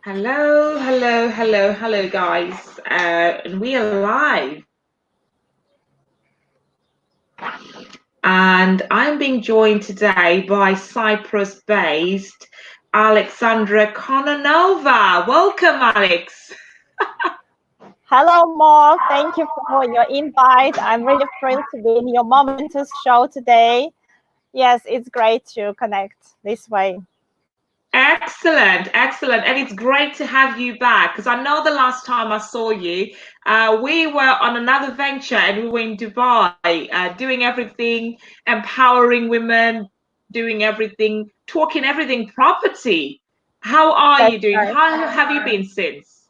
Hello, hello, hello, hello, guys. And we are live. And I'm being joined today by Cyprus based Alexandra Kononova. Welcome, Alex. Hello, Mo. Thank you for your invite. I'm really thrilled to be in your Momentors show today. Yes, it's great to connect this way. Excellent, excellent. And it's great to have you back because I know the last time I saw you, we were on another venture and we were in Dubai, doing everything, empowering women, doing everything, talking everything property. How are That's you doing? right. How have you been since?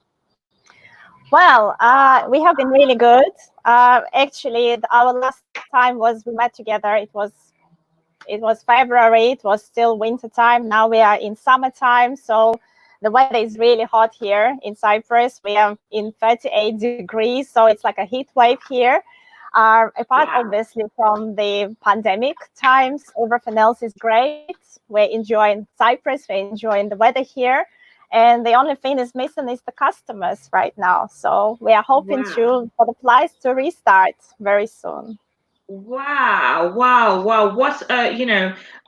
Well, we have been really good. Actually, our last time was we met together. It was February. It was still winter time. Now we are in summertime, so the weather is really hot here in Cyprus. We are in 38 degrees, so it's like a heat wave here. Apart, Wow. obviously, from the pandemic times, everything else is great. We're enjoying Cyprus. We're enjoying the weather here. And the only thing is missing is the customers right now. So we are hoping Wow. for the flights to restart very soon. Wow, wow, wow.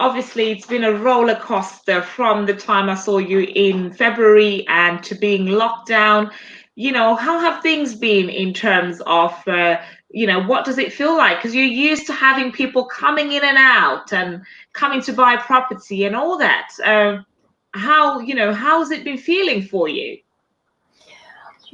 Obviously it's been a roller coaster from the time I saw you in February and to being locked down. How have things been in terms of, what does it feel like? Because you're used to having people coming in and out and coming to buy property and all that. How's it been feeling for you?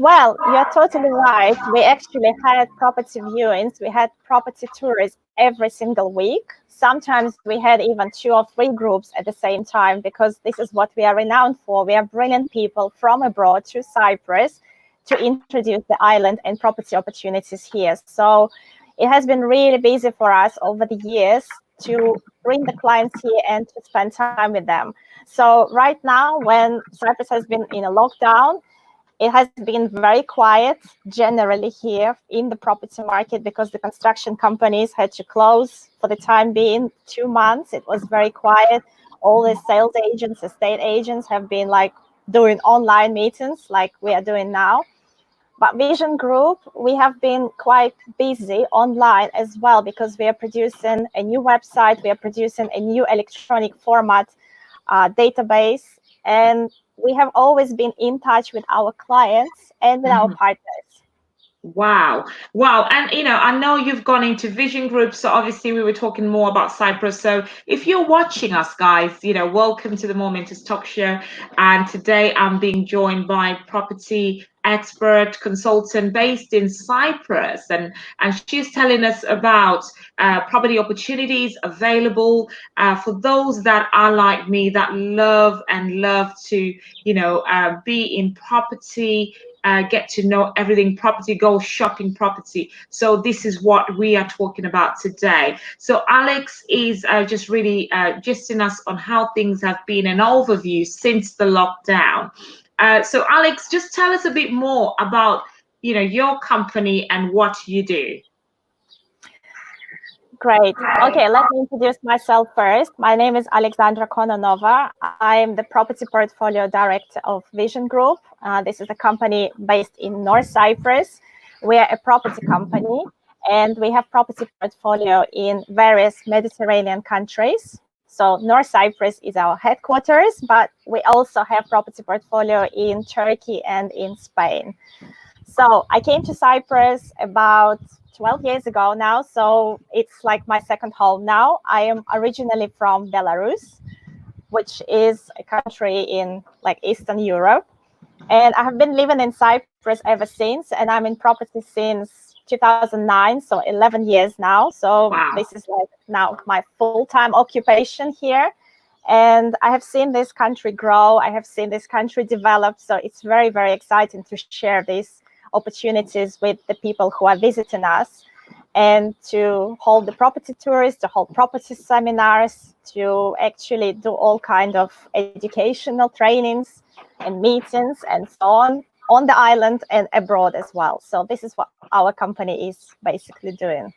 Well, you're totally right. We actually had property viewings, we had property tours every single week. Sometimes we had even 2 or 3 groups at the same time because this is what we are renowned for. We are bringing people from abroad to Cyprus to introduce the island and property opportunities here. So it has been really busy for us over the years to bring the clients here and to spend time with them. So right now, when Cyprus has been in a lockdown, it has been very quiet generally here in the property market because the construction companies had to close for the time being 2 months. It was very quiet. All the sales agents, estate agents have been like doing online meetings like we are doing now. But Vision Group, we have been quite busy online as well because we are producing a new website, we are producing a new electronic format database, and we have always been in touch with our clients and with our partners. Wow. Wow. And I know you've gone into vision groups, so obviously we were talking more about Cyprus. So if you're watching us, guys, welcome to the Momentous Talk Show. And today I'm being joined by property expert consultant based in Cyprus. And she's telling us about property opportunities available for those that are like me that love and love to, be in property, get to know everything property, go shopping property. So this is what we are talking about today. So Alex is just really gisting us on how things have been, an overview since the lockdown. So Alex, just tell us a bit more about your company and what you do. Great. Okay, let me introduce myself first. My name is Alexandra Kononova. I'm the Property Portfolio Director of Vision Group. This is a company based in North Cyprus. We are a property company and we have property portfolio in various Mediterranean countries. So North Cyprus is our headquarters, but we also have property portfolio in Turkey and in Spain. So I came to Cyprus about 12 years ago now, so it's like my second home now. I am originally from Belarus, which is a country in like Eastern Europe. And I have been living in Cyprus ever since, and I'm in property since 2009, so 11 years now. So Wow. this is like now my full-time occupation here. And I have seen this country grow. I have seen this country develop. So it's very, very exciting to share these opportunities with the people who are visiting us and to hold the property tours, to hold property seminars, to actually do all kind of educational trainings and meetings and so on the island and abroad as well. So this is what our company is basically doing.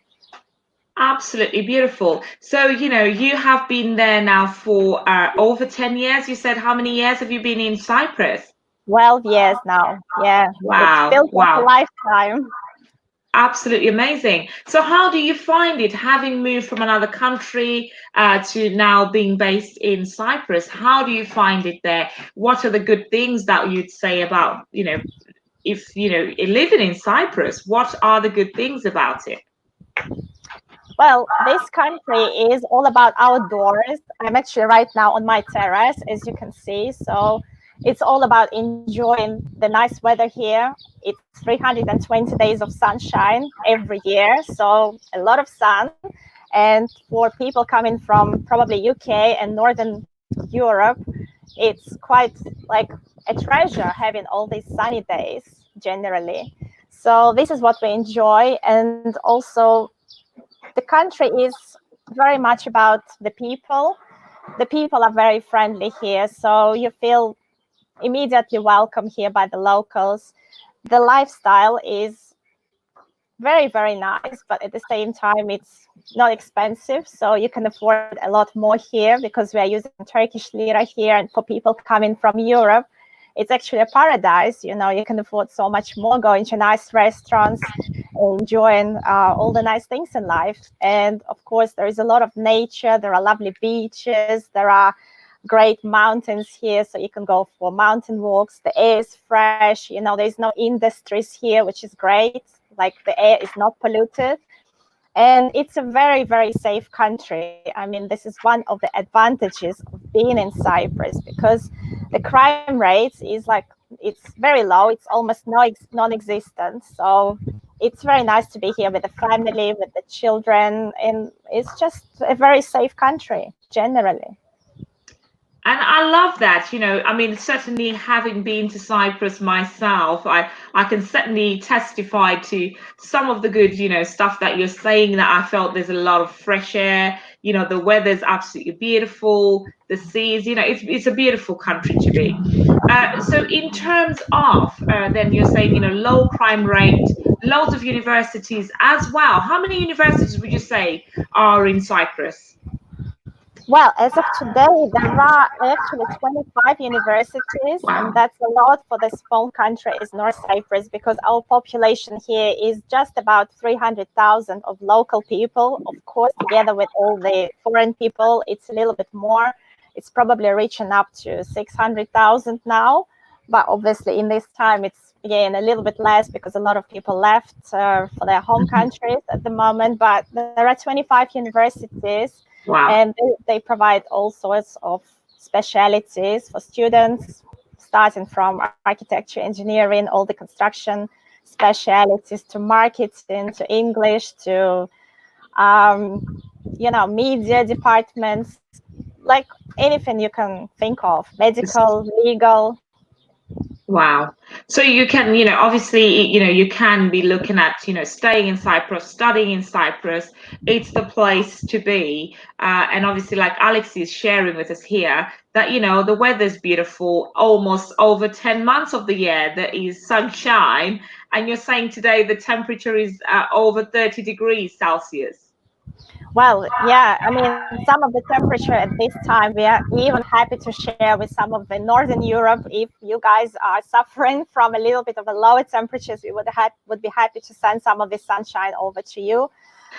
Absolutely beautiful. So, you have been there now for over 10 years. You said, how many years have you been in Cyprus? 12 years now. Yeah, it Wow, feels like a wow. lifetime. Absolutely amazing. So, how do you find it having moved from another country to now being based in Cyprus? How do you find it there? What are the good things that you'd say about, if living in Cyprus? What are the good things about it? Well, this country is all about outdoors. I'm actually right now on my terrace, as you can see. So it's all about enjoying the nice weather here. It's 320 days of sunshine every year. So a lot of sun. And for people coming from probably UK and Northern Europe, it's quite like a treasure having all these sunny days generally. So this is what we enjoy. And also, the country is very much about the people. The people are very friendly here, so you feel immediately welcome here by the locals. The lifestyle is very, very nice, but at the same time, it's not expensive, so you can afford a lot more here because we are using Turkish lira here. And for people coming from Europe, it's actually a paradise. You can afford so much more, going to nice restaurants, enjoying all the nice things in life. And of course, there is a lot of nature. There are lovely beaches. There are great mountains here, so you can go for mountain walks. The air is fresh. There's no industries here, which is great. Like, the air is not polluted. And it's a very, very safe country. I mean, this is one of the advantages of being in Cyprus, because the crime rate is like, it's very low. It's almost non-existent. So it's very nice to be here with the family, with the children. And it's just a very safe country generally. And I love that, I mean, certainly having been to Cyprus myself, I can certainly testify to some of the good, stuff that you're saying, that I felt there's a lot of fresh air, the weather's absolutely beautiful, the seas, it's a beautiful country to be. So in terms of, then you're saying, low crime rate, loads of universities as well. How many universities would you say are in Cyprus? Well, as of today, there are actually 25 universities, and Wow. that's a lot for the small country is North Cyprus, because our population here is just about 300,000 of local people. Of course, together with all the foreign people, it's a little bit more. It's probably reaching up to 600,000 now. But obviously, in this time, it's again a little bit less because a lot of people left for their home Mhm. countries at the moment. But there are 25 universities, Wow. and they provide all sorts of specialities for students, starting from architecture, engineering, all the construction specialities, to marketing, to English, to media departments, like anything you can think of, medical, legal. Wow. So you can, obviously, you can be looking at, staying in Cyprus, studying in Cyprus. It's the place to be. And obviously, like Alex is sharing with us here, that, the weather's beautiful almost over 10 months of the year. There is sunshine. And you're saying today the temperature is over 30 degrees Celsius. Well, yeah, I mean, some of the temperature at this time, we are even happy to share with some of the Northern Europe. If you guys are suffering from a little bit of a lower temperatures, we would be happy to send some of the sunshine over to you.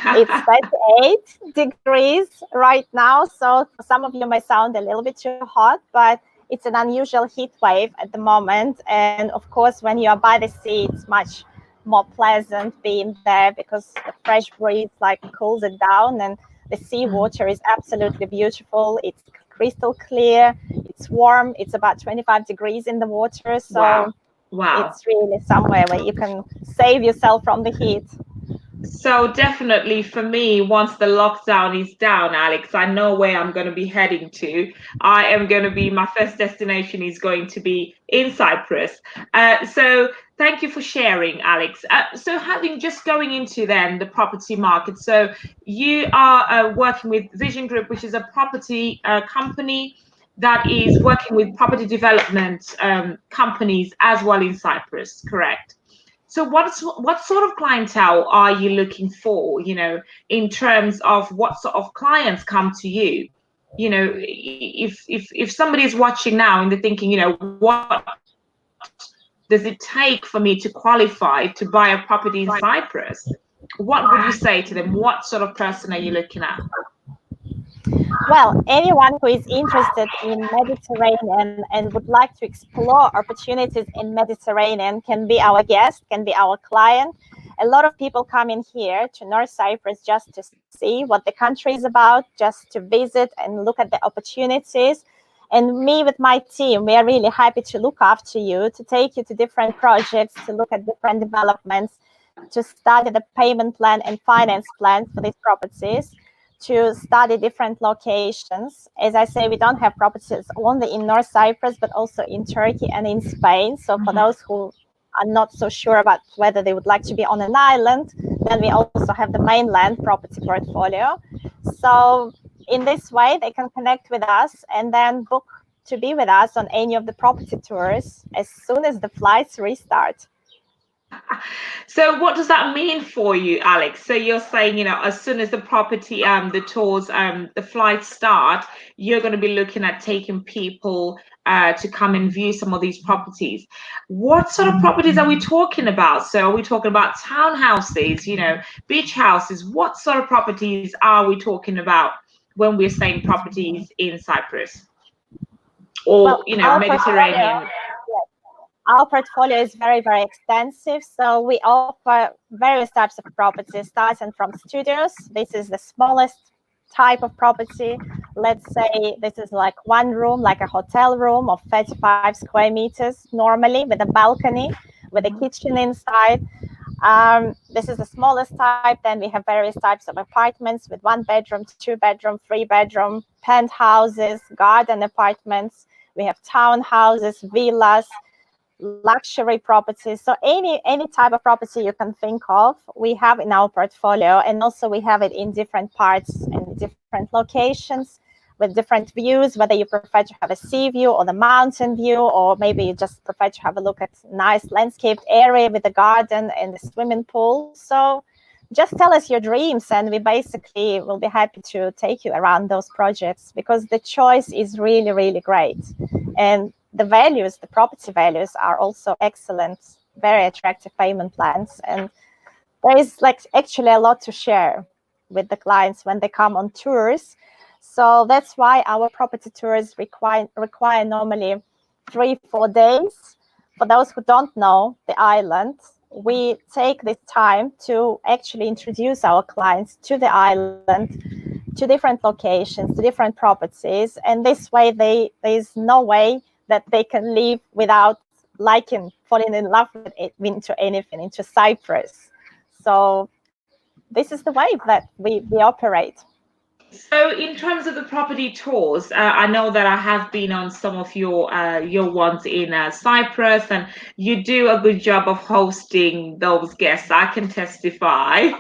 It's 38 degrees right now, so for some of you may sound a little bit too hot, but it's an unusual heat wave at the moment. And of course, when you are by the sea, it's much more pleasant being there, because the fresh breeze like cools it down, and the sea water is absolutely beautiful. It's crystal clear, it's warm, it's about 25 degrees in the water. Wow. So Wow. it's really somewhere where you can save yourself from the heat. So definitely for me, once the lockdown is down, Alex, I know where I'm going to be heading to. I am going to be, my first destination is going to be in Cyprus. So thank you for sharing, Alex. So having just going into then the property market. So you are working with Vision Group, which is a property company that is working with property development companies as well in Cyprus, correct? So what sort of clientele are you looking for, in terms of what sort of clients come to you? If somebody is watching now and they're thinking, what does it take for me to qualify to buy a property in Cyprus? What would you say to them? What sort of person are you looking at? Well, anyone who is interested in Mediterranean and would like to explore opportunities in Mediterranean can be our guest, can be our client. A lot of people come in here to North Cyprus just to see what the country is about, just to visit and look at the opportunities. And me with my team, we are really happy to look after you, to take you to different projects, to look at different developments, to study the payment plan and finance plans for these properties, to study different locations. As I say, we don't have properties only in North Cyprus, but also in Turkey and in Spain. So for those who are not so sure about whether they would like to be on an island, then we also have the mainland property portfolio. So in this way, they can connect with us and then book to be with us on any of the property tours as soon as the flights restart. So what does that mean for you, Alex? So you're saying, as soon as the property, the tours, the flights start, you're going to be looking at taking people to come and view some of these properties. What sort of properties are we talking about? So are we talking about townhouses, beach houses? What sort of properties are we talking about when we're saying properties in Cyprus or, Well, our Mediterranean? Our portfolio is very, very extensive. So we offer various types of properties, starting from studios. This is the smallest type of property. Let's say this is like one room, like a hotel room of 35 square meters normally, with a balcony, with a kitchen inside. This is the smallest type. Then we have various types of apartments with 1 bedroom, 2 bedroom, 3 bedroom, penthouses, garden apartments. We have townhouses, villas, luxury properties. So any type of property you can think of, we have in our portfolio. And also we have it in different parts and different locations with different views, whether you prefer to have a sea view or the mountain view, or maybe you just prefer to have a look at nice landscaped area with a garden and a swimming pool. So just tell us your dreams and we basically will be happy to take you around those projects, because the choice is really, really great. And the values, the property values are also excellent, very attractive payment plans. And there is actually a lot to share with the clients when they come on tours. So that's why our property tours require normally 3-4 days. For those who don't know the island, we take this time to actually introduce our clients to the island, to different locations, to different properties. And this way, there's no way that they can leave without falling in love with it, into anything, into Cyprus. So this is the way that we operate. So, in terms of the property tours, I know that I have been on some of your ones in Cyprus, and you do a good job of hosting those guests. I can testify.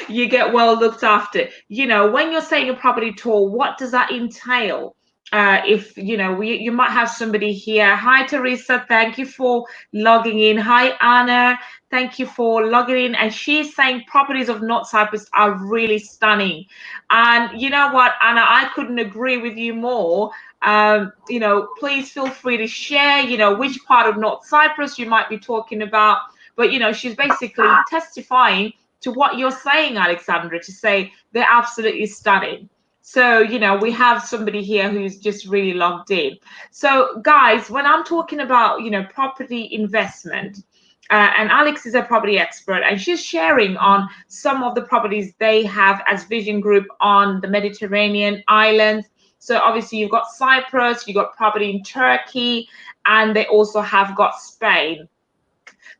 You get well looked after. When you're saying a property tour, what does that entail? If you might have somebody here. Hi, Teresa. Thank you for logging in. Hi, Anna. Thank you for logging in. And she's saying properties of North Cyprus are really stunning. And you know what, Anna, I couldn't agree with you more. Please feel free to share, which part of North Cyprus you might be talking about. But, she's basically testifying to what you're saying, Alexandra, to say they're absolutely stunning. So, we have somebody here who's just really logged in. So, guys, when I'm talking about, property investment, and Alex is a property expert, and she's sharing on some of the properties they have as Vision Group on the Mediterranean islands. So obviously you've got Cyprus, you've got property in Turkey, and they also have got Spain.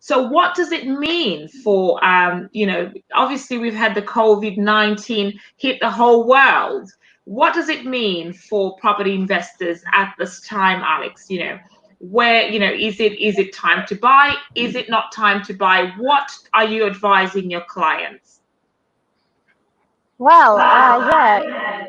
So what does it mean for, obviously we've had the COVID-19 hit the whole world. What does it mean for property investors at this time, Alex? Where, is it time to buy? Is it not time to buy? What are you advising your clients? Well, yeah,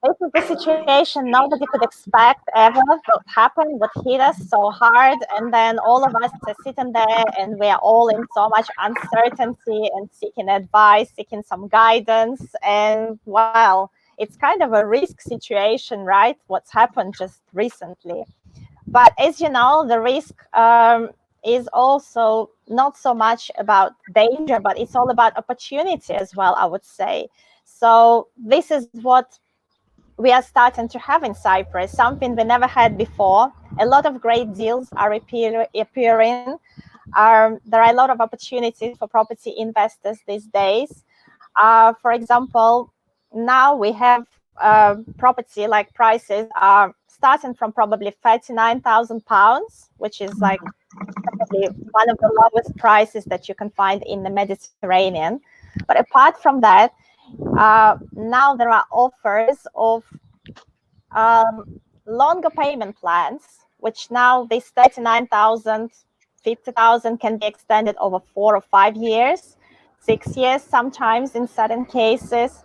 this is the situation nobody could expect ever would happen, would hit us so hard. And then all of us are sitting there and we are all in so much uncertainty and seeking advice, seeking some guidance. And well, it's kind of a risk situation, right? What's happened just recently. But as you know, the risk is also not so much about danger, but it's all about opportunity as well, I would say. So this is what we are starting to have in Cyprus, something we never had before. A lot of great deals are appearing. There are a lot of opportunities for property investors these days. For example, now we have property like prices are starting from probably £39,000, which is like probably one of the lowest prices that you can find in the Mediterranean. But apart from that, now there are offers of longer payment plans, which now this 39,000, 50,000 can be extended over 4 or 5 years, 6 years sometimes in certain cases.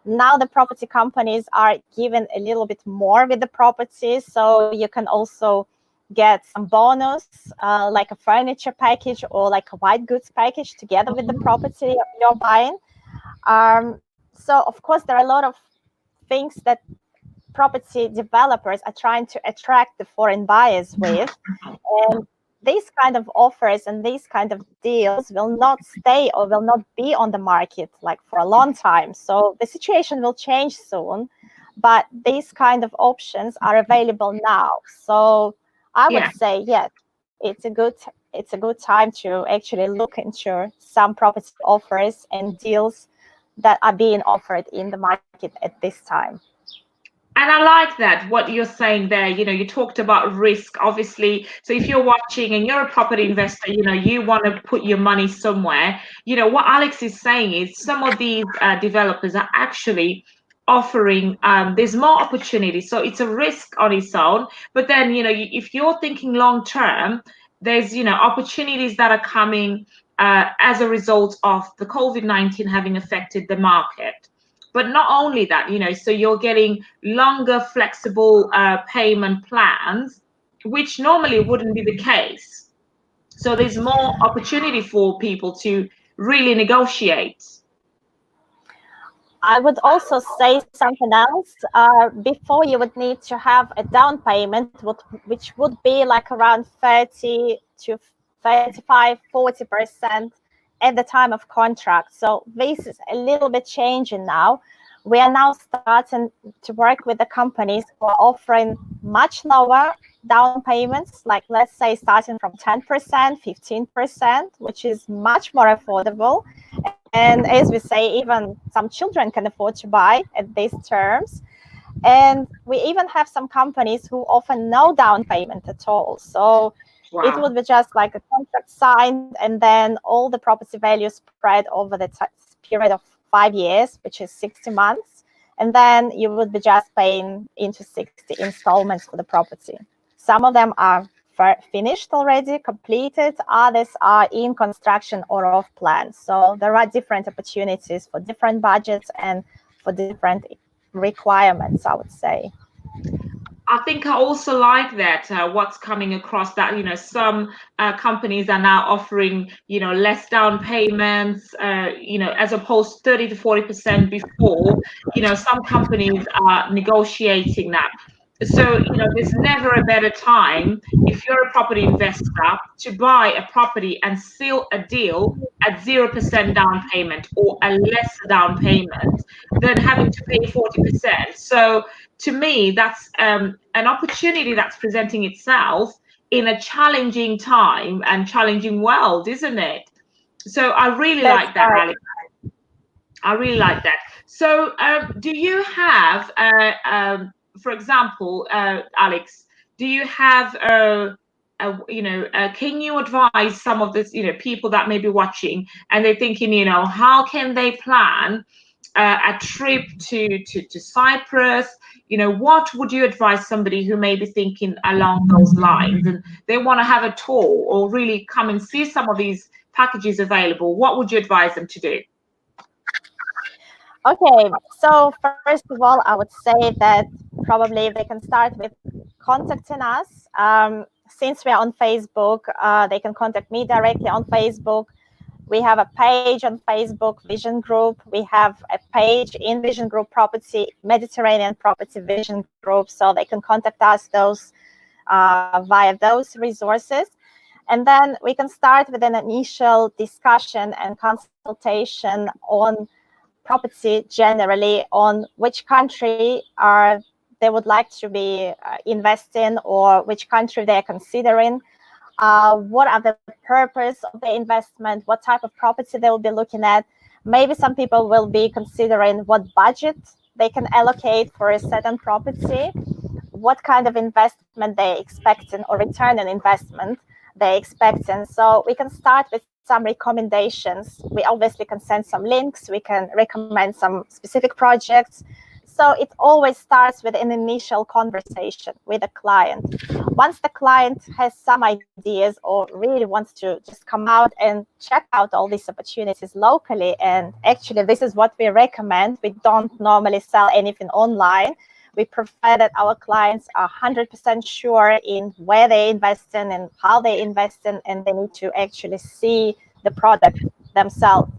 Now the property companies are given a little bit more with the properties, so you can also get some bonus, like a furniture package or like a white goods package together with the property you're buying. So of course there are a lot of things that property developers are trying to attract the foreign buyers with. And these kind of offers and these kind of deals will not stay or will not be on the market like for a long time. So the situation will change soon, but these kind of options are available now. So I would Yeah. say, yes, it's a good time to actually look into some property offers and deals that are being offered in the market at this time. And I like that, what you're saying there. You talked about risk, obviously. So if you're watching and you're a property investor, you want to put your money somewhere. What Alex is saying is some of these developers are actually offering, there's more opportunity. So it's a risk on its own. But then, if you're thinking long term, there's, opportunities that are coming as a result of the COVID-19 having affected the market. But not only that, so you're getting longer flexible payment plans, which normally wouldn't be the case. So there's more opportunity for people to really negotiate. I would also say something else. Before you would need to have a down payment, which would be like around 30 to 35, 40% at the time of contract. So this is a little bit changing now. We are now starting to work with the companies who are offering much lower down payments, like let's say starting from 10%, 15%, which is much more affordable. And as we say, even some children can afford to buy at these terms. And we even have some companies who offer no down payment at all. So it Wow. would be just like a contract signed, and then all the property value spread over the period of 5 years, which is 60 months. And then you would be just paying into 60 installments for the property. Some of them are finished already, completed. Others are in construction or off plan. So there are different opportunities for different budgets and for different requirements, I would say. I think I also like that what's coming across that, some companies are now offering, less down payments, as opposed to 30 to 40% before. Some companies are negotiating that. So, there's never a better time if you're a property investor to buy a property and seal a deal at 0% down payment or a lesser down payment than having to pay 40%. So, to me, that's an opportunity that's presenting itself in a challenging time and challenging world, isn't it? So I really That's like that, right. Alex. I really like that. So do you have, for example, Alex, do you have can you advise some of this, people that may be watching and they're thinking, how can they plan a trip to Cyprus? What would you advise somebody who may be thinking along those lines and they want to have a tour or really come and see some of these packages available? What would you advise them to do? Okay, so first of all, I would say that probably they can start with contacting us. Since we're on Facebook, they can contact me directly on Facebook. We have a page on Facebook, Vision Group. We have a page in Vision Group Property, Mediterranean Property Vision Group. So they can contact us via those resources. And then we can start with an initial discussion and consultation on property generally, on which country they would like to be invest in, or which country they're considering, what are the purpose of the investment, what type of property they will be looking at. Maybe some people will be considering what budget they can allocate for a certain property, what kind of investment they expect or return on investment they expect. And so we can start with some recommendations. We obviously can send some links, we can recommend some specific projects. So it always starts with an initial conversation with a client. Once the client has some ideas or really wants to just come out and check out all these opportunities locally, and actually this is what we recommend. We don't normally sell anything online. We prefer that our clients are 100% sure in where they invest in and how they invest in, and they need to actually see the product themselves.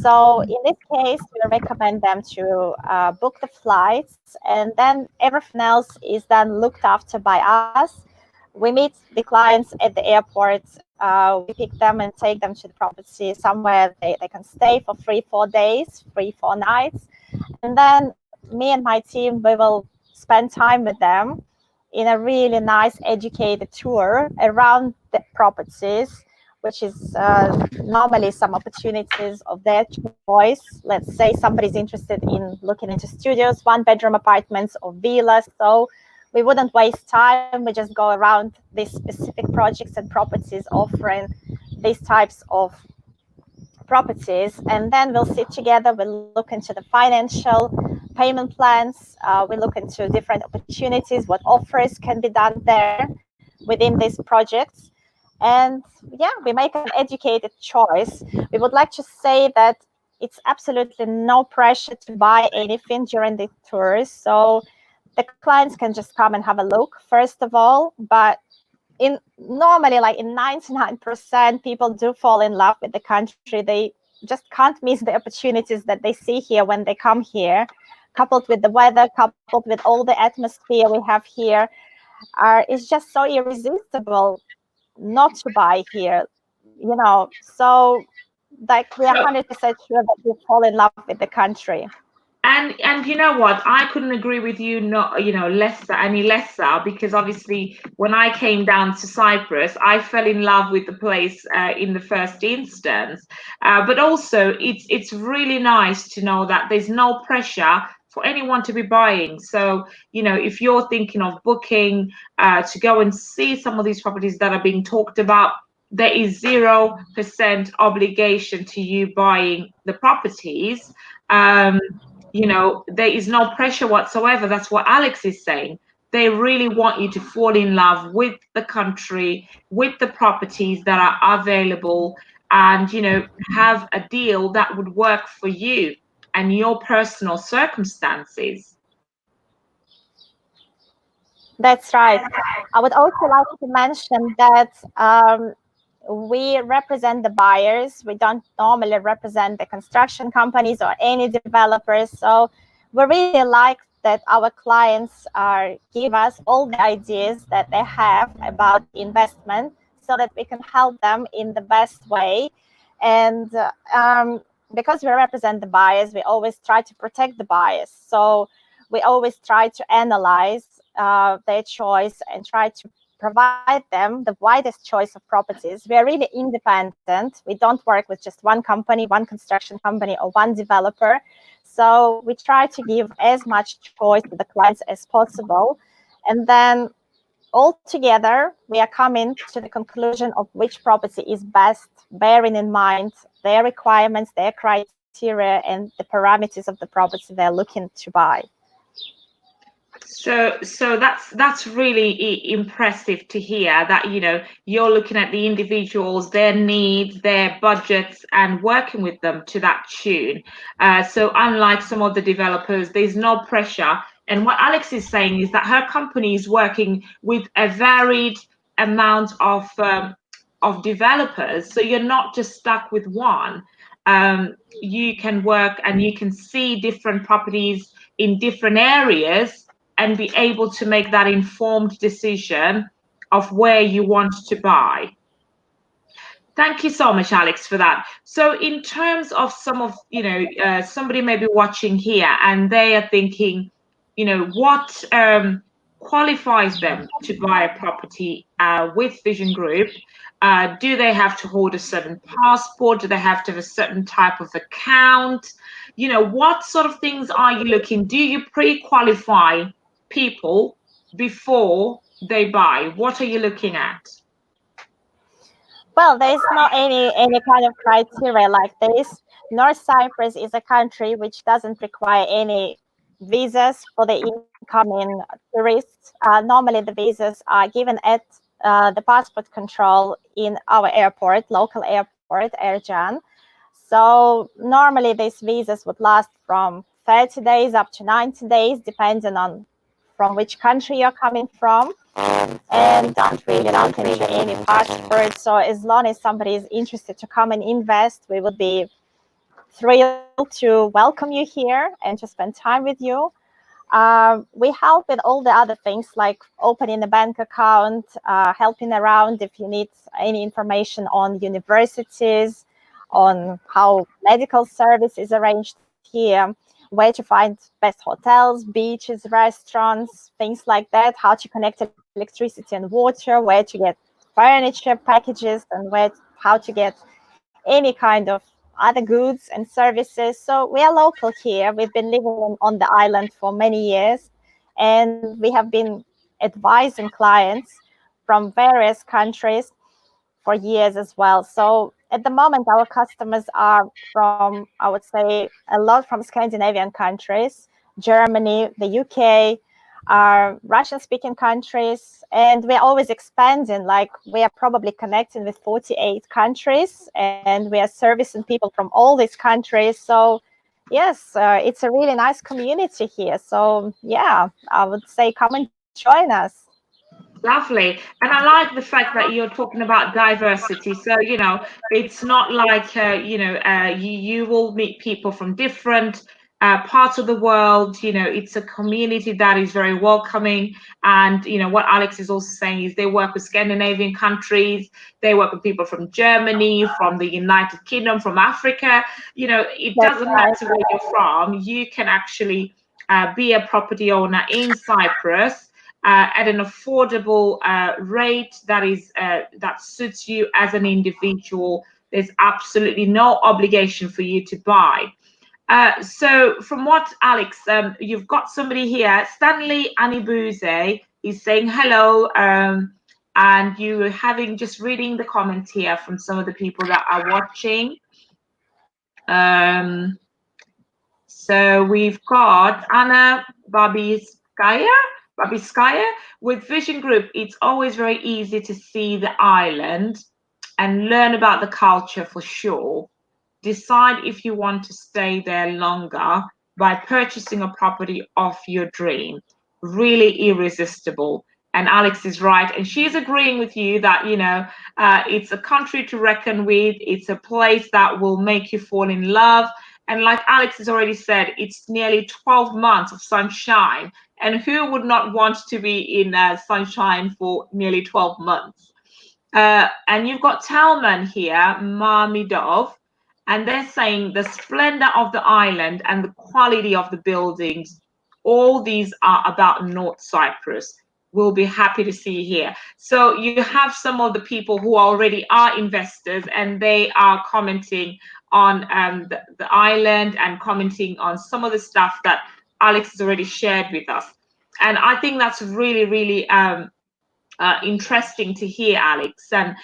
So in this case, we recommend them to book the flights, and then everything else is then looked after by us. We meet the clients at the airport. We pick them and take them to the property somewhere they can stay for 3-4 days, 3-4 nights. And then me and my team, we will spend time with them in a really nice educated tour around the properties, which is normally some opportunities of their choice. Let's say somebody's interested in looking into studios, 1-bedroom apartments, or villas. So we wouldn't waste time. We just go around these specific projects and properties offering these types of properties, and then we'll sit together, we'll look into the financial payment plans, we look into different opportunities, what offers can be done there within these projects. And yeah, we make an educated choice. We would like to say that it's absolutely no pressure to buy anything during the tours. So the clients can just come and have a look, first of all, but normally, like in 99%, people do fall in love with the country. They just can't miss the opportunities that they see here when they come here, coupled with the weather, coupled with all the atmosphere we have here. It's just so irresistible not to buy here, So like we are 100% sure that we fall in love with the country. And you know what? I couldn't agree with you not, any lesser, because obviously when I came down to Cyprus, I fell in love with the place in the first instance. But also it's really nice to know that there's no pressure for anyone to be buying. So, if you're thinking of booking to go and see some of these properties that are being talked about, there is 0% obligation to you buying the properties. There is no pressure whatsoever. That's what Alex is saying. They really want you to fall in love with the country, with the properties that are available, and, have a deal that would work for you and your personal circumstances. That's right. I would also like to mention that we represent the buyers. We don't normally represent the construction companies or any developers. So we really like that our clients give us all the ideas that they have about investment, so that we can help them in the best way. And because we represent the buyers, we always try to protect the buyers. So we always try to analyze their choice and try to provide them the widest choice of properties. We are really independent. We don't work with just one company, one construction company, or one developer. So we try to give as much choice to the clients as possible. And then all together, we are coming to the conclusion of which property is best, bearing in mind their requirements, their criteria, and the parameters of the property they're looking to buy. So that's really impressive to hear that, you're looking at the individuals, their needs, their budgets, and working with them to that tune. So unlike some of the developers, there's no pressure. And what Alex is saying is that her company is working with a varied amount of developers. So you're not just stuck with one. You can work and you can see different properties in different areas and be able to make that informed decision of where you want to buy. Thank you so much, Alex, for that. So, in terms of some of, somebody may be watching here and they are thinking, what qualifies them to buy a property with Vision Group? Do they have to hold a certain passport? Do they have to have a certain type of account? What sort of things are you looking? Do you pre-qualify people before they buy? What are you looking at? Well, there is not any kind of criteria like this. North Cyprus is a country which doesn't require any visas for the incoming tourists. Normally, the visas are given at the passport control in our airport, local airport, Ercan. So normally, these visas would last from 30 days up to 90 days, depending on from which country you're coming from, and don't really need any passport. So as long as somebody is interested to come and invest, we would be thrilled to welcome you here and to spend time with you. We help with all the other things like opening a bank account, helping around if you need any information on universities, on how medical service is arranged here, where to find best hotels, beaches, restaurants, things like that, how to connect electricity and water, where to get furniture packages, and how to get any kind of other goods and services. So we are local here. We've been living on the island for many years, and we have been advising clients from various countries for years as well. So at the moment, our customers are from, I would say, a lot from Scandinavian countries, Germany, the UK, are Russian-speaking countries, and we're always expanding. Like we are probably connecting with 48 countries, and we are servicing people from all these countries. So yes, it's a really nice community here. So yeah, I would say come and join us. Lovely. And I like the fact that you're talking about diversity. So, it's not like, you will meet people from different parts of the world. It's a community that is very welcoming. And, what Alex is also saying is they work with Scandinavian countries, they work with people from Germany, from the United Kingdom, from Africa. It That's doesn't right. matter where you're from, you can actually be a property owner in Cyprus at an affordable rate that suits you as an individual. There's absolutely no obligation for you to buy. So from what Alex, you've got somebody here, Stanley Anibuze is saying hello, and you having just reading the comments here from some of the people that are watching. So we've got Anna Babiskaya. With Vision Group, it's always very easy to see the island and learn about the culture for sure. Decide if you want to stay there longer by purchasing a property of your dream. Really irresistible. And Alex is right. And she's agreeing with you that, it's a country to reckon with. It's a place that will make you fall in love. And like Alex has already said, it's nearly 12 months of sunshine. And who would not want to be in sunshine for nearly 12 months? And you've got Talman here, Marmidov, and they're saying the splendor of the island and the quality of the buildings, all these are about North Cyprus. We'll be happy to see you here. So you have some of the people who already are investors and they are commenting on the island and commenting on some of the stuff that Alex has already shared with us. And I think that's really, really interesting to hear, Alex. And,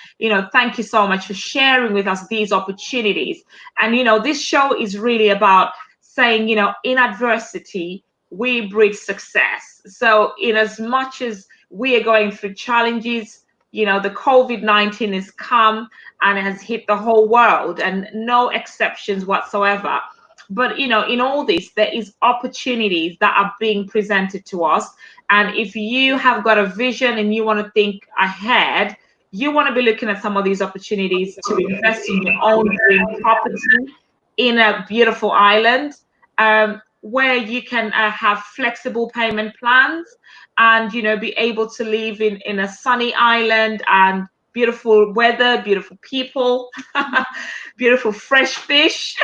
thank you so much for sharing with us these opportunities. And, this show is really about saying, in adversity, we breed success. So, in as much as we are going through challenges, the COVID-19 has come and it has hit the whole world and no exceptions whatsoever. But, in all this, there is opportunities that are being presented to us. And if you have got a vision and you want to think ahead, you want to be looking at some of these opportunities to invest in your own dream property in a beautiful island, where you can have flexible payment plans and be able to live in a sunny island and beautiful weather, beautiful people, beautiful fresh fish.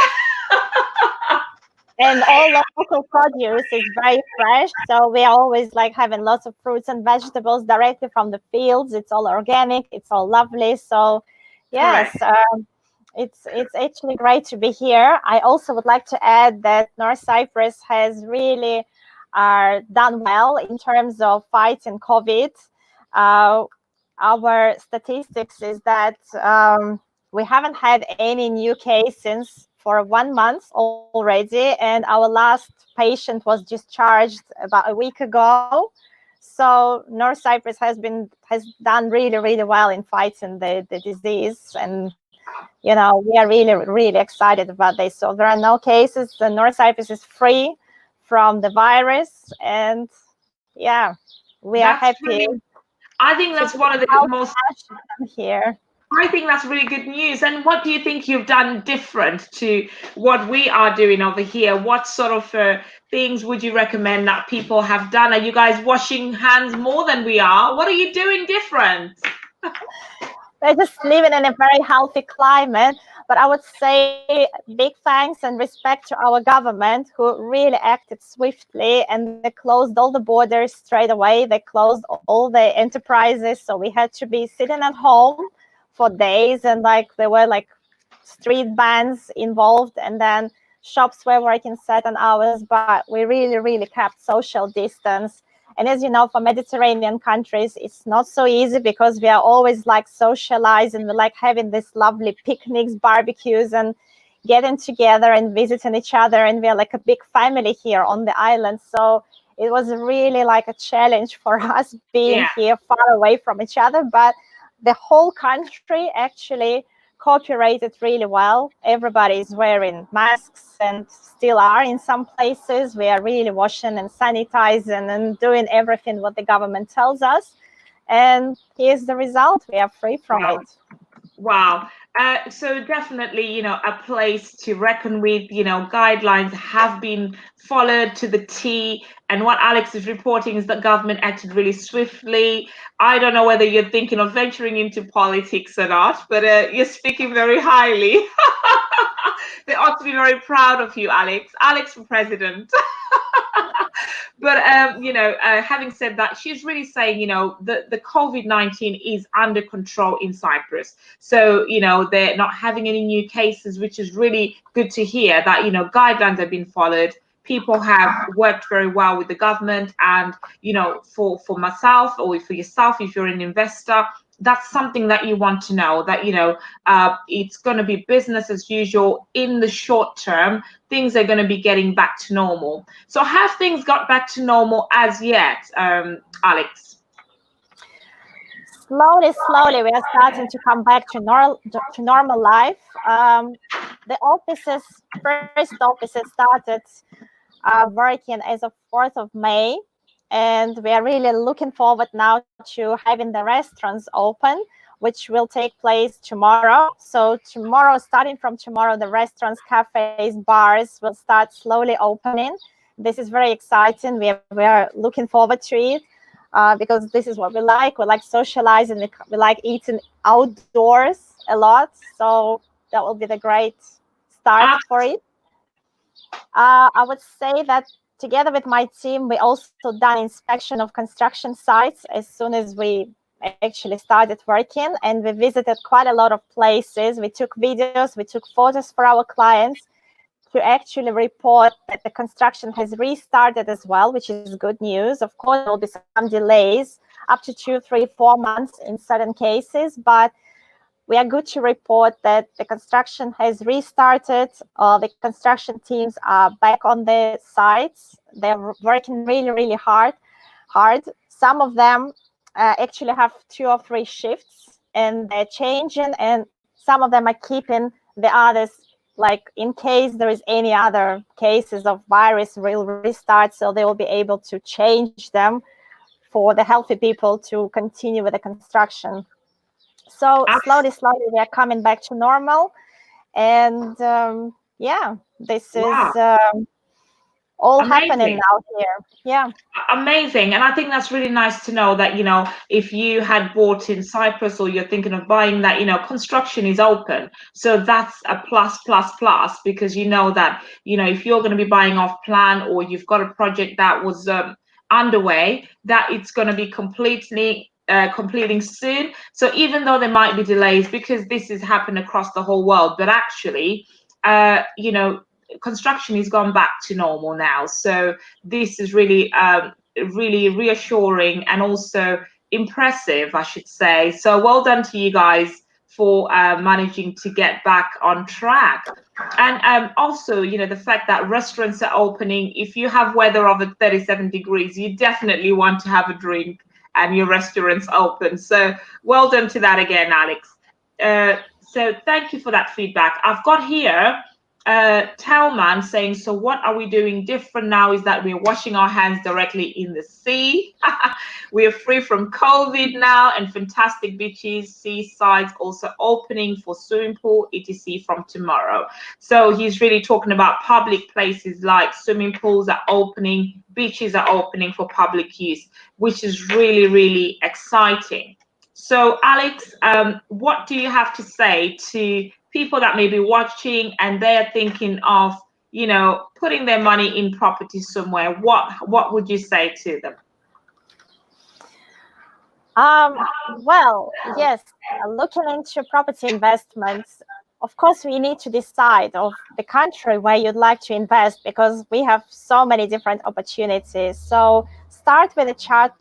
And all local produce is very fresh, so we are always like having lots of fruits and vegetables directly from the fields. It's all organic, it's all lovely. So Correct. yes, it's actually great to be here. I also would like to add that North Cyprus has really done well in terms of fighting COVID. Uh, our statistics is that we haven't had any new cases for 1 month already, and our last patient was discharged about a week ago. So North Cyprus has done really well in fighting the disease, and we are really excited about this. So there are no cases. The North Cyprus is free from the virus, and yeah, we are That's happy really, I think to that's be one of the proud most, nation here. I think that's really good news. And what do you think you've done different to what we are doing over here? What sort of things would you recommend that people have done? Are you guys washing hands more than we are? What are you doing different? We're just living in a very healthy climate. But I would say big thanks and respect to our government, who really acted swiftly, and they closed all the borders straight away. They closed all the enterprises, so we had to be sitting at home for days, and like there were like street bans involved, and then shops were working certain hours, but we really kept social distance. And as you know, for Mediterranean countries, it's not so easy because we are always like socializing. We like having this lovely picnics, barbecues, and getting together and visiting each other. And we are like a big family here on the island. So it was really like a challenge for us being Yeah. here far away from each other. But the whole country actually cooperated really well. Everybody is wearing masks and still are in some places. We are really washing and sanitizing and doing everything what the government tells us. And here's the result. We are free from Wow. it. Wow. So definitely, a place to reckon with. Guidelines have been followed to the T. And what Alex is reporting is that government acted really swiftly. I don't know whether you're thinking of venturing into politics or not, but you're speaking very highly. They ought to be very proud of you, Alex. Alex for president. But having said that, she's really saying, the COVID-19 is under control in Cyprus. So, they're not having any new cases, which is really good to hear that, guidelines have been followed. People have worked very well with the government, and for myself or for yourself, if you're an investor, that's something that you want to know, that it's going to be business as usual in the short term. Things are going to be getting back to normal. So have things got back to normal as yet, Alex? Slowly, we are starting to come back to normal life. The first offices started working as of 4th of May. And we are really looking forward now to having the restaurants open, which will take place tomorrow. So tomorrow, starting from tomorrow, the restaurants, cafes, bars will start slowly opening. This is very exciting. We are looking forward to it because this is what we like. We like socializing. We like eating outdoors a lot. So that will be the great start for it. I would say that together with my team, we also done inspection of construction sites as soon as we actually started working, and we visited quite a lot of places. We took videos, we took photos for our clients to actually report that the construction has restarted as well, which is good news. Of course, there will be some delays, up to 2, 3, 4 months in certain cases, but we are good to report that the construction has restarted. The construction teams are back on the sites. They're working really hard. Some of them actually have 2 or 3 shifts, and they're changing, and some of them are keeping the others, like in case there is any other cases of virus will restart, so they will be able to change them for the healthy people to continue with the construction. So slowly we are coming back to normal. And yeah, this is Wow. all happening Amazing. now here. Yeah. Amazing. And I think that's really nice to know that, if you had bought in Cyprus or you're thinking of buying that, construction is open. So that's a plus, plus, plus, because you know that, if you're going to be buying off plan or you've got a project that was underway, that it's going to be completing soon. So even though there might be delays, because this has happened across the whole world, but actually, construction has gone back to normal now. So this is really reassuring and also impressive, I should say. So well done to you guys for managing to get back on track. And also, the fact that restaurants are opening, if you have weather over 37 degrees, you definitely want to have a drink and your restaurant's open. So well done to that again, Alex. So thank you for that feedback. I've got here Talman saying, so what are we doing different now is that we're washing our hands directly in the sea. We are free from COVID now, and fantastic beaches, seasides also opening for swimming pool, etc. from tomorrow. So he's really talking about public places like swimming pools are opening, beaches are opening for public use, which is really, really exciting. So, Alex, what do you have to say to people that may be watching and they're thinking of, putting their money in property somewhere? What would you say to them? Well, yes, looking into property investments, of course, we need to decide of the country where you'd like to invest because we have so many different opportunities. So start with a chat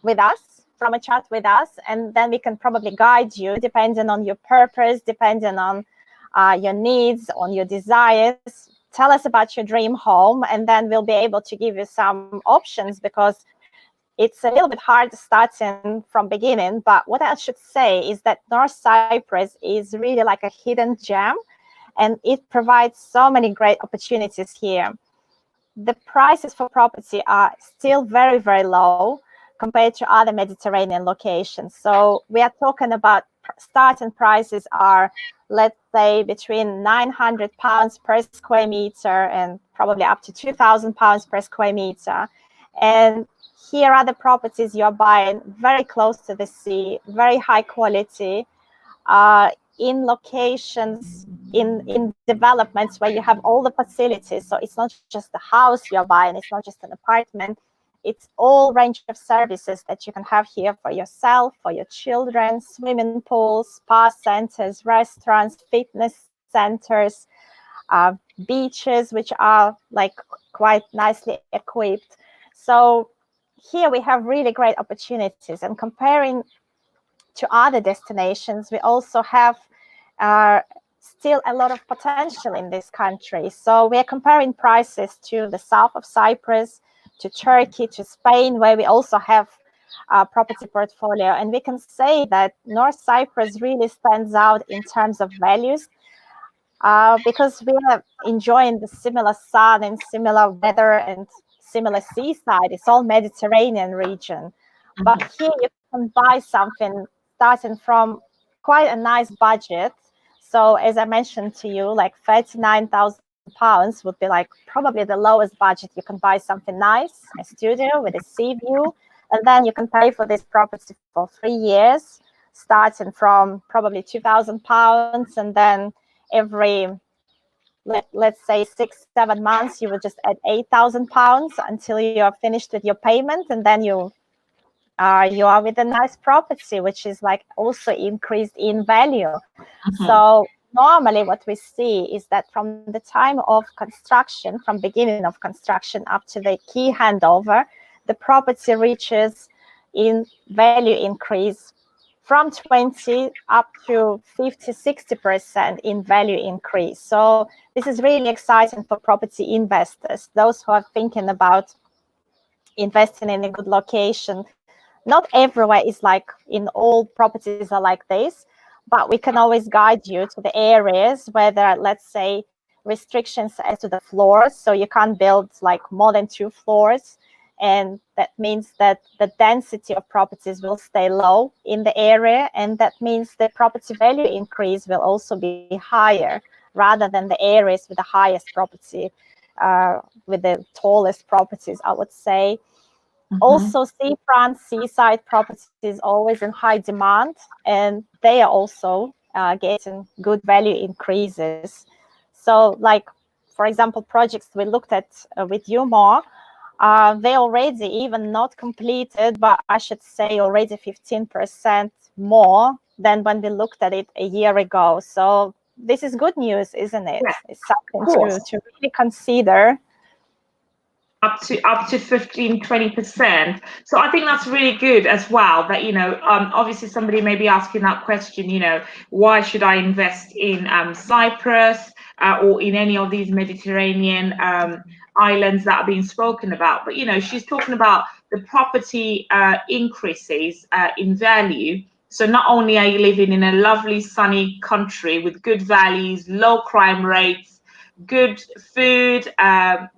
with us, from a chat with us, and then we can probably guide you depending on your purpose, depending on your needs, on your desires. Tell us about your dream home, and then we'll be able to give you some options because it's a little bit hard starting from beginning. But what I should say is that North Cyprus is really like a hidden gem, and it provides so many great opportunities here. The prices for property are still very, very low compared to other Mediterranean locations. So we are talking about starting prices are, let's say, between £900 per square meter and probably up to £2,000 per square meter. And here are the properties you're buying very close to the sea, very high quality, in locations, in developments where you have all the facilities. So it's not just the house you're buying, it's not just an apartment, it's all range of services that you can have here for yourself, for your children: swimming pools, spa centers, restaurants, fitness centers, beaches, which are like quite nicely equipped. So here we have really great opportunities. And comparing to other destinations, we also have still a lot of potential in this country. So we are comparing prices to the south of Cyprus, to Turkey, to Spain, where we also have a property portfolio. And we can say that North Cyprus really stands out in terms of values because we are enjoying the similar sun and similar weather and similar seaside. It's all Mediterranean region. But here you can buy something starting from quite a nice budget. So as I mentioned to you, like £39,000 would be like probably the lowest budget. You can buy something nice, a studio with a sea view, and then you can pay for this property for 3 years, starting from probably £2,000, and then every let's say 6-7 months you will just add £8,000 until you are finished with your payment, and then you are with a nice property, which is like also increased in value. So normally what we see is that from the time of construction, from beginning of construction up to the key handover, the property reaches in value increase from 20 up to 50-60% in value increase. So this is really exciting for property investors, those who are thinking about investing in a good location. Not everywhere is like in all properties are like this, but we can always guide you to the areas where there are, let's say, restrictions as to the floors. So you can't build like more than 2 floors. And that means that the density of properties will stay low in the area. And that means the property value increase will also be higher rather than the areas with the highest property with the tallest properties, I would say. Mhm. Also, seafront, seaside properties always in high demand, and they are also getting good value increases. So, like, for example, projects we looked at with you more, they already even not completed, but I should say already 15% more than when we looked at it a year ago. So this is good news, isn't it? Yeah, It's of something course. to really consider. Up to 15-20%. So I think that's really good as well, that obviously somebody may be asking that question, why should I invest in Cyprus or in any of these Mediterranean islands that are being spoken about? But she's talking about the property increases in value. So not only are you living in a lovely sunny country with good values, low crime rates, good food,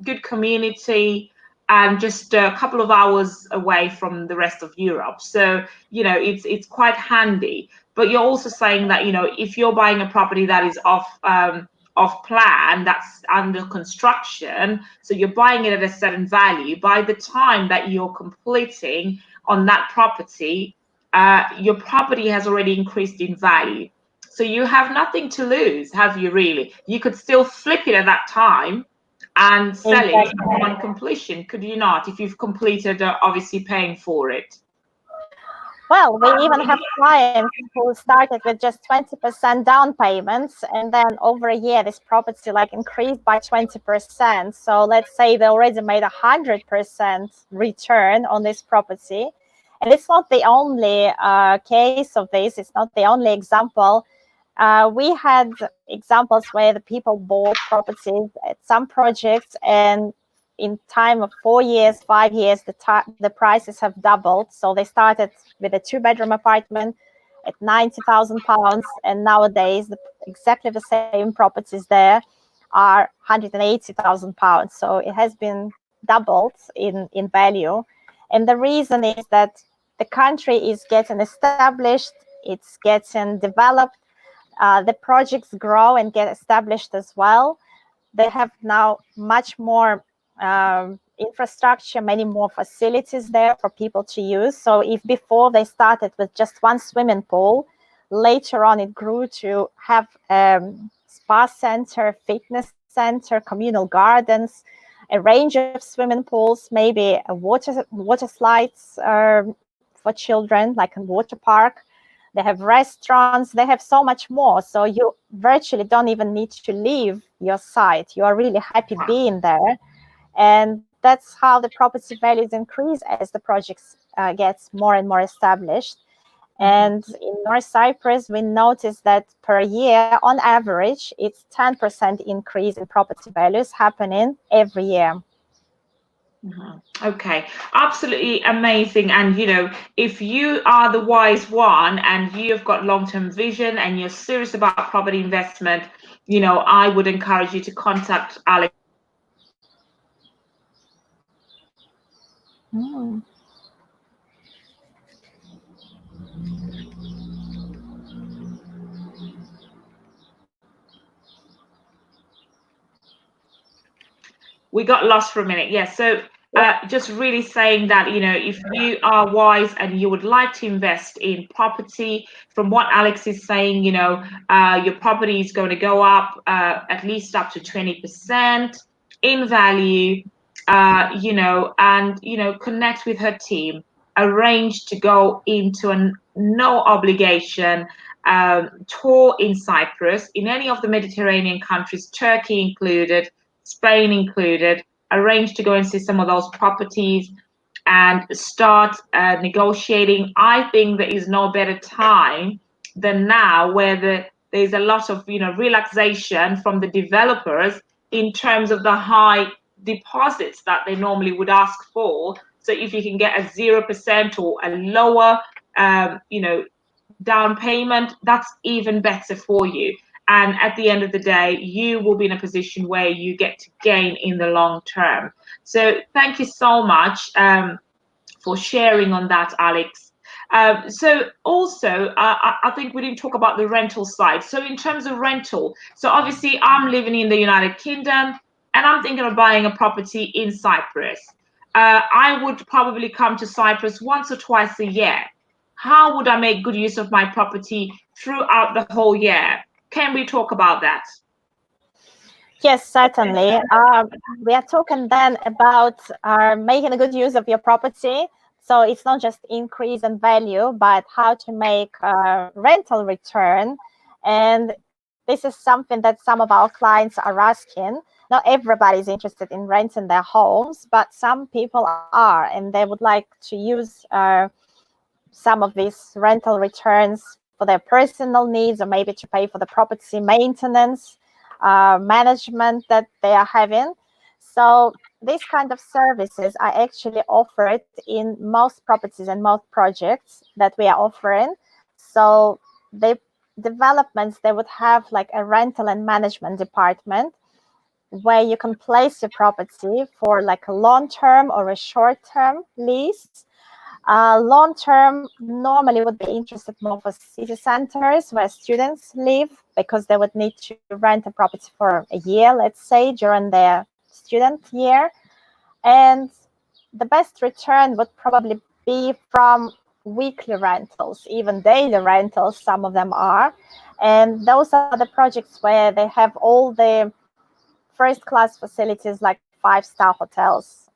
good community, and just a couple of hours away from the rest of Europe. So it's quite handy. But you're also saying that if you're buying a property that is off plan, that's under construction, so you're buying it at a certain value. By the time that you're completing on that property, your property has already increased in value. So you have nothing to lose, have you really? You could still flip it at that time and sell it Exactly. upon completion, could you not? If you've completed, obviously paying for it. Well, we even have clients who started with just 20% down payments, and then over a year, this property like increased by 20%. So let's say they already made 100% return on this property. And it's not the only case of this. It's not the only example. We had examples where the people bought properties at some projects, and in time of 4 years, 5 years, the prices have doubled. So they started with a 2-bedroom apartment at £90,000, and nowadays exactly the same properties there are £180,000. So it has been doubled in value. And the reason is that the country is getting established, it's getting developed, the projects grow and get established as well. They have now much more infrastructure, many more facilities there for people to use. So if before they started with just one swimming pool, later on it grew to have spa center, fitness center, communal gardens, a range of swimming pools, maybe a water slides for children, like a water park. They have restaurants, they have so much more. So you virtually don't even need to leave your site. You are really happy being there. And that's how the property values increase as the projects gets more and more established. And in North Cyprus, we noticed that per year, on average, it's 10% increase in property values happening every year. Okay, absolutely amazing. And if you are the wise one and you've got long-term vision and you're serious about property investment, I would encourage you to contact Alex. Mm. We got lost for a minute. Yeah. So Yeah. just really saying that, if you are wise and you would like to invest in property, from what Alex is saying, your property is going to go up at least up to 20% in value, and, connect with her team, arrange to go into a no obligation tour in Cyprus, in any of the Mediterranean countries, Turkey included, Spain included, arrange to go and see some of those properties and start negotiating. I think there is no better time than now, where there's a lot of relaxation from the developers in terms of the high deposits that they normally would ask for. So if you can get a 0% or a lower, down payment, that's even better for you. And at the end of the day, you will be in a position where you get to gain in the long term. So thank you so much for sharing on that, Alex. So also, I think we didn't talk about the rental side. So in terms of rental, so obviously I'm living in the United Kingdom and I'm thinking of buying a property in Cyprus. I would probably come to Cyprus once or twice a year. How would I make good use of my property throughout the whole year? Can we talk about that? Yes, certainly. We are talking then about making a good use of your property. So it's not just increase in value, but how to make a rental return. And this is something that some of our clients are asking. Not everybody is interested in renting their homes, but some people are, and they would like to use some of these rental returns for their personal needs, or maybe to pay for the property maintenance, management that they are having. So these kind of services are actually offered in most properties and most projects that we are offering. So they developments, they would have like a rental and management department where you can place your property for like a long-term or a short-term lease. Long-term normally would be interested more for city centers where students live, because they would need to rent a property for a year, let's say, during their student year. And the best return would probably be from weekly rentals, even daily rentals, some of them are. And those are the projects where they have all the first-class facilities like five-star hotels.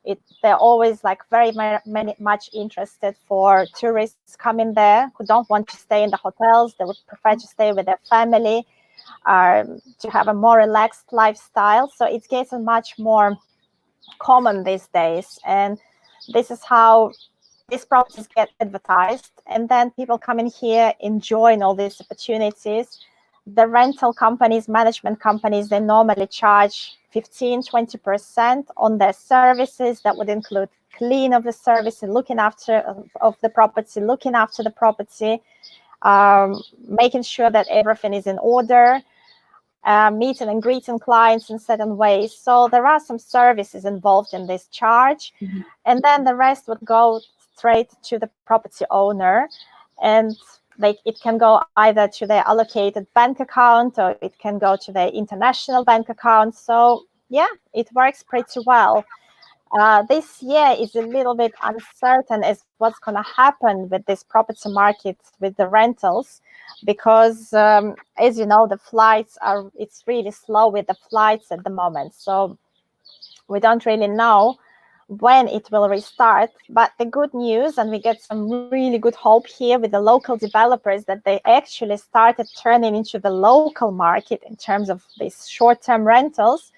They're always like very much interested for tourists coming there who don't want to stay in the hotels. They would prefer to stay with their family, to have a more relaxed lifestyle. So it's getting much more common these days. And this is how these properties get advertised. And then people come in here, enjoying all these opportunities. The rental companies, management companies, they normally charge 15-20% on their services. That would include clean of the service, looking after of the property, looking after the property, making sure that everything is in order, meeting and greeting clients in certain ways. So there are some services involved in this charge. Mm-hmm. And then the rest would go straight to the property owner. And like it can go either to their allocated bank account, or it can go to their international bank account. So yeah, it works pretty well. This year is a little bit uncertain as what's going to happen with this property market with the rentals, because as you know, it's really slow with the flights at the moment. So we don't really know when it will restart. But the good news, and we get some really good hope here with the local developers, that they actually started turning into the local market in terms of these short-term rentals,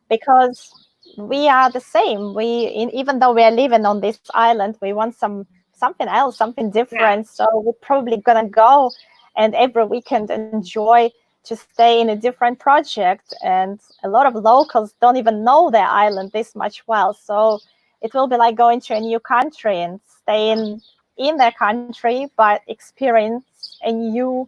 because we are the same. Even though we are living on this island, we want something else, something different. Yeah. So we're probably gonna go and every weekend enjoy to stay in a different project. And a lot of locals don't even know their island this much well. So it will be like going to a new country and staying in their country, but experience a new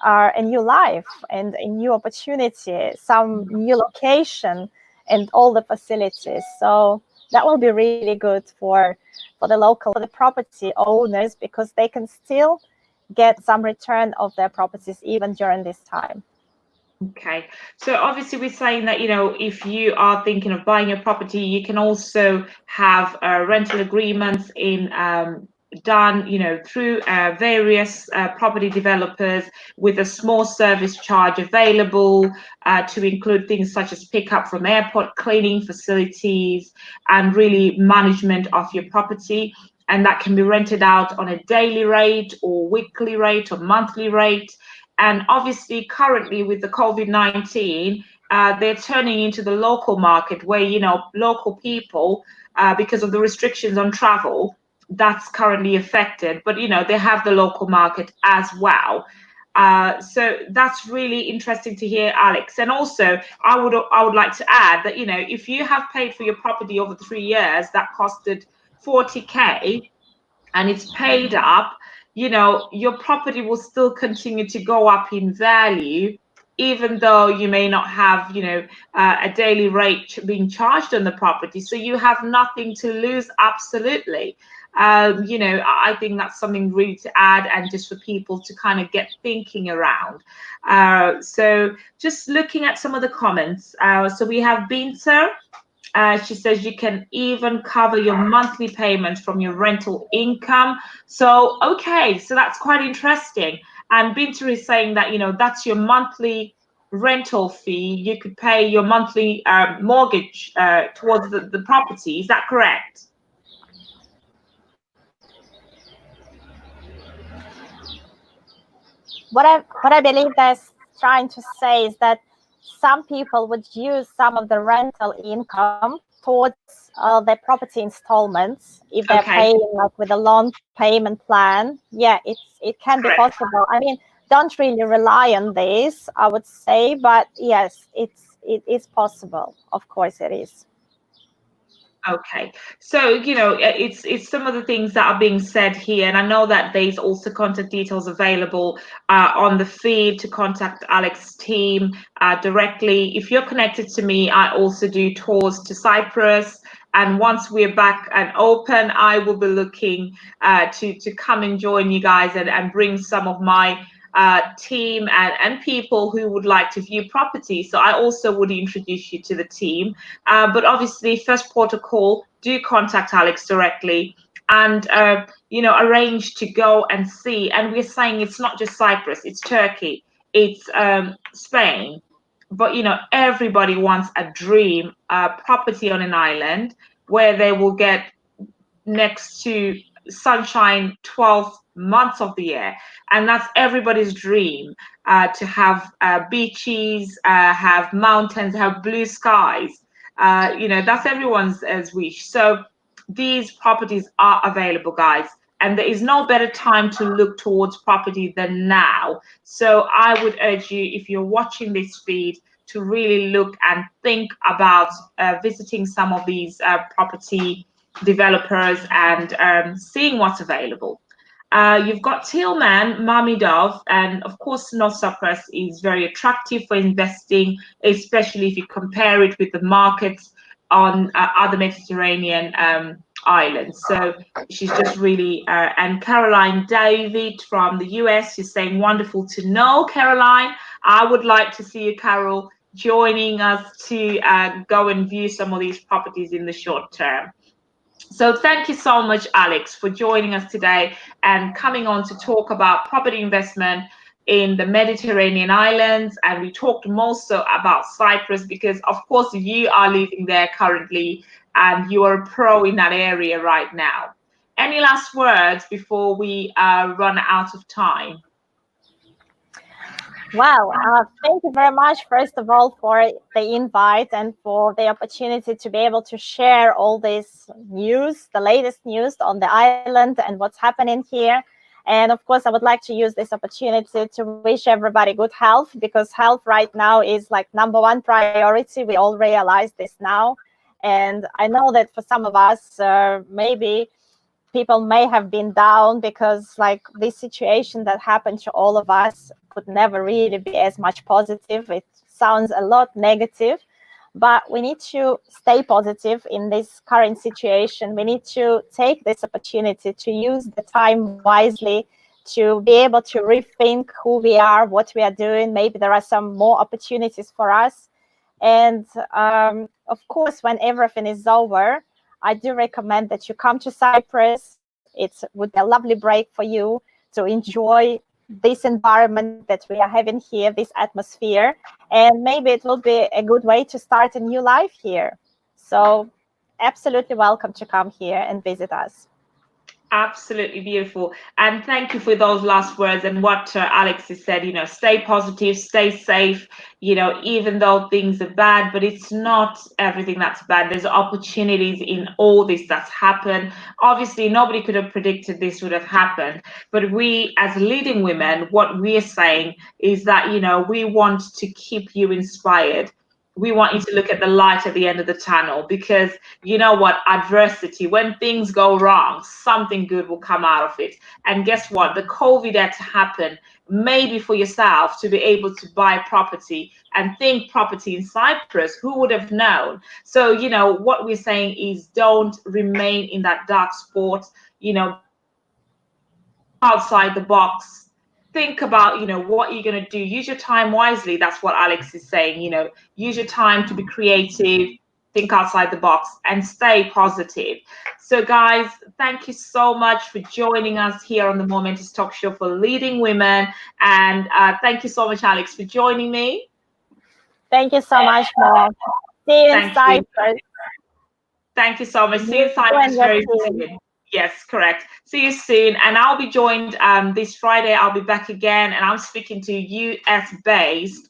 life and a new opportunity, some new location, and all the facilities. So that will be really good for the property owners, because they can still get some return of their properties even during this time. Okay, so obviously we're saying that, if you are thinking of buying a property, you can also have rental agreements done, through various property developers, with a small service charge available to include things such as pickup from airport, cleaning facilities, and really management of your property. And that can be rented out on a daily rate or weekly rate or monthly rate. And obviously, currently with the COVID-19, they're turning into the local market where, local people, because of the restrictions on travel, that's currently affected. But, they have the local market as well. So that's really interesting to hear, Alex. And also, I would like to add that, if you have paid for your property over 3 years, that costed 40K, and it's paid up, your property will still continue to go up in value, even though you may not have, a daily rate being charged on the property. So you have nothing to lose, absolutely. I think that's something really to add, and just for people to kind of get thinking around. So just looking at some of the comments. So we have Binter. She says you can even cover your monthly payments from your rental income. So, okay, so that's quite interesting. And Binter is saying that, that's your monthly rental fee. You could pay your monthly mortgage towards the property. Is that correct? What I believe that's trying to say is that some people would use some of the rental income towards their property installments if they're Okay, paying like with a loan payment plan. Yeah, it can be correct. possible. I mean, don't really rely on this, I would say, but yes, it is possible. Of course, it is. Okay, so it's some of the things that are being said here, and I know that there's also contact details available on the feed to contact Alex's team directly. If you're connected to me, I also do tours to Cyprus, and once we're back and open, I will be looking to come and join you guys and bring some of my team and people who would like to view property. So I also would introduce you to the team. But obviously, first protocol, do contact Alex directly and, arrange to go and see. And we're saying it's not just Cyprus, it's Turkey, it's Spain. But, everybody wants a dream property on an island where they will get next to sunshine 12 months of the year, and that's everybody's dream, to have beaches, have mountains, have blue skies. That's everyone's as wish. So these properties are available, guys, and there is no better time to look towards property than now. So I would urge you, if you're watching this feed, to really look and think about visiting some of these property developers and seeing what's available. You've got Tillman, Mummy Dove, and of course, North Cyprus is very attractive for investing, especially if you compare it with the markets on other Mediterranean islands. So she's just really, and Caroline David from the US, she's saying, wonderful to know, Caroline. I would like to see you, Carol, joining us to go and view some of these properties in the short term. So thank you so much, Alex, for joining us today and coming on to talk about property investment in the Mediterranean islands. And we talked also about Cyprus because, of course, you are living there currently and you are a pro in that area right now. Any last words before we run out of time? Well, thank you very much, first of all, for the invite and for the opportunity to be able to share all this news, the latest news on the island and what's happening here. And of course, I would like to use this opportunity to wish everybody good health, because health right now is like number one priority. We all realize this now. And I know that for some of us, maybe people may have been down because like this situation that happened to all of us could never really be as much positive. It sounds a lot negative, but we need to stay positive in this current situation. We need to take this opportunity to use the time wisely, to be able to rethink who we are, what we are doing. Maybe there are some more opportunities for us. And of course, when everything is over, I do recommend that you come to Cyprus. It would be a lovely break for you to enjoy this environment that we are having here, this atmosphere, and maybe it will be a good way to start a new life here. So absolutely welcome to come here and visit us. Absolutely beautiful. And thank you for those last words and what Alex has said, stay positive, stay safe, even though things are bad, but it's not everything that's bad. There's opportunities in all this that's happened. Obviously, nobody could have predicted this would have happened, but we as leading women, what we're saying is that, we want to keep you inspired. We want you to look at the light at the end of the tunnel, because you know what, adversity, when things go wrong, something good will come out of it. And guess what, the COVID had to happen maybe for yourself to be able to buy property and think property in Cyprus. Who would have known? So what we're saying is, don't remain in that dark spot. you know, outside the box. Think about, what you're going to do. Use your time wisely. That's what Alex is saying. Use your time to be creative, think outside the box, and stay positive. So, guys, thank you so much for joining us here on the Momentous Talk Show for Leading Women. And thank you so much, Alex, for joining me. Thank you so much, Mom. See you in Thank you. Cyprus. Thank you so much. See you in You and Cyprus your very team. soon. Yes, correct. See you soon. And I'll be joined this Friday. I'll be back again, and I'm speaking to US-based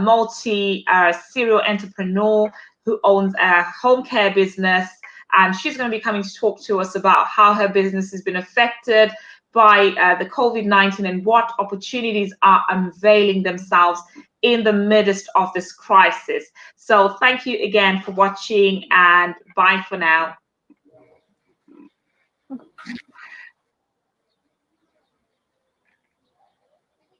multi serial entrepreneur who owns a home care business. And she's going to be coming to talk to us about how her business has been affected by the COVID-19 and what opportunities are unveiling themselves in the midst of this crisis. So thank you again for watching, and bye for now.